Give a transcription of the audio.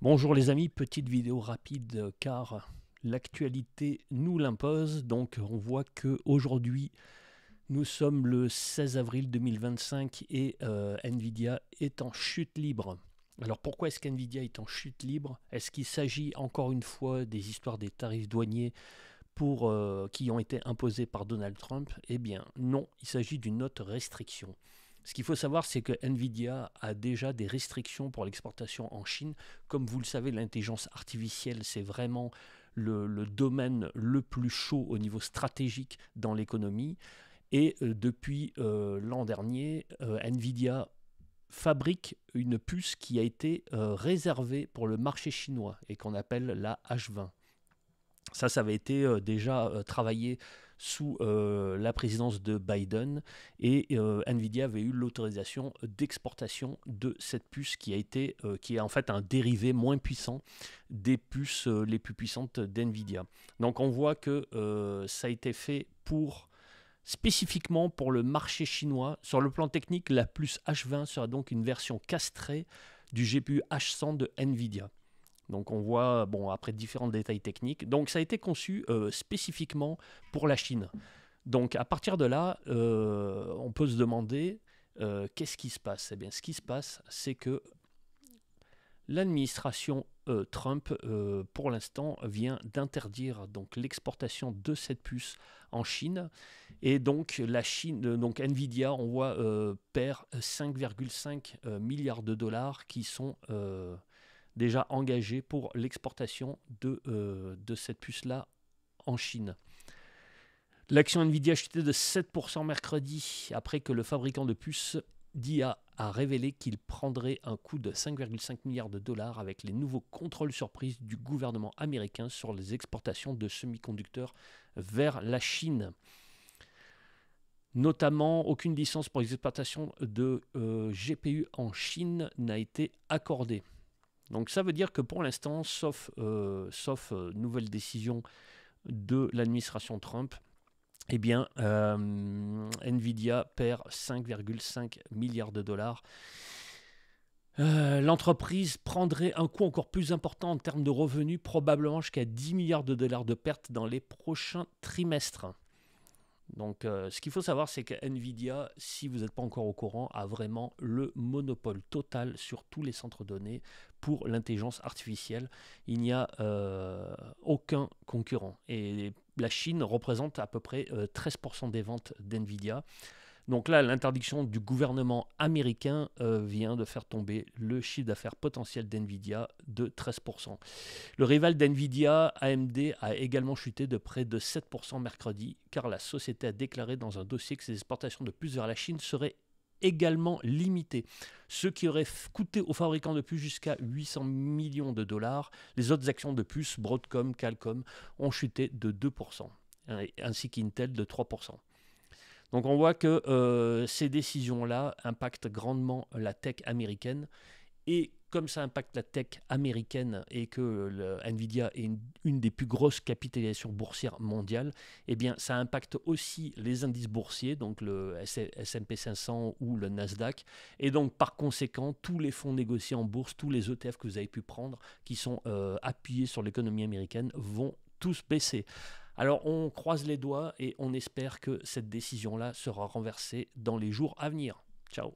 Bonjour les amis, petite vidéo rapide car l'actualité nous l'impose. Donc on voit que aujourd'hui nous sommes le 16 avril 2025 et Nvidia est en chute libre. Alors pourquoi est-ce qu'Nvidia est en chute libre? Est-ce qu'il s'agit encore une fois des histoires des tarifs douaniers qui ont été imposés par Donald Trump? Eh bien non, il s'agit d'une autre restriction. Ce qu'il faut savoir, c'est que Nvidia a déjà des restrictions pour l'exportation en Chine. Comme vous le savez, l'intelligence artificielle, c'est vraiment le domaine le plus chaud au niveau stratégique dans l'économie. Et depuis l'an dernier, Nvidia fabrique une puce qui a été réservée pour le marché chinois et qu'on appelle la H20. Ça avait été déjà travaillé sous la présidence de Biden et Nvidia avait eu l'autorisation d'exportation de cette puce qui est en fait un dérivé moins puissant des puces les plus puissantes d'Nvidia. Donc on voit que ça a été fait spécifiquement pour le marché chinois. Sur le plan technique, la puce H20 sera donc une version castrée du GPU H100 de Nvidia. Donc on voit, bon, après différents détails techniques. Donc ça a été conçu spécifiquement pour la Chine. Donc à partir de là, on peut se demander qu'est-ce qui se passe? Eh bien, ce qui se passe, c'est que l'administration Trump, pour l'instant, vient d'interdire donc l'exportation de cette puce en Chine. Et donc la Chine, donc Nvidia, on voit, perd 5,5 milliards de dollars qui sont déjà engagé pour l'exportation de cette puce-là en Chine. L'action Nvidia a chuté de 7% mercredi après que le fabricant de puces d'IA a révélé qu'il prendrait un coût de 5,5 milliards de dollars avec les nouveaux contrôles surprises du gouvernement américain sur les exportations de semi-conducteurs vers la Chine. Notamment, aucune licence pour l'exportation de GPU en Chine n'a été accordée. Donc ça veut dire que pour l'instant, sauf nouvelle décision de l'administration Trump, eh bien, Nvidia perd 5,5 milliards de dollars. L'entreprise prendrait un coût encore plus important en termes de revenus, probablement jusqu'à 10 milliards de dollars de pertes dans les prochains trimestres. Donc, ce qu'il faut savoir, c'est que Nvidia, si vous n'êtes pas encore au courant, a vraiment le monopole total sur tous les centres de données pour l'intelligence artificielle. Il n'y a aucun concurrent. Et la Chine représente à peu près 13% des ventes d'Nvidia. Donc là, l'interdiction du gouvernement américain vient de faire tomber le chiffre d'affaires potentiel d'Nvidia de 13%. Le rival d'Nvidia, AMD, a également chuté de près de 7% mercredi, car la société a déclaré dans un dossier que ses exportations de puces vers la Chine seraient également limitées, ce qui aurait coûté aux fabricants de puces jusqu'à 800 millions de dollars. Les autres actions de puces, Broadcom, Qualcomm, ont chuté de 2%, ainsi qu'Intel de 3%. Donc on voit que ces décisions-là impactent grandement la tech américaine. Et comme ça impacte la tech américaine et que Nvidia est une des plus grosses capitalisations boursières mondiales, eh bien ça impacte aussi les indices boursiers, donc le S&P 500 ou le Nasdaq. Et donc par conséquent, tous les fonds négociés en bourse, tous les ETF que vous avez pu prendre, qui sont appuyés sur l'économie américaine, vont tous baisser. Alors on croise les doigts et on espère que cette décision-là sera renversée dans les jours à venir. Ciao.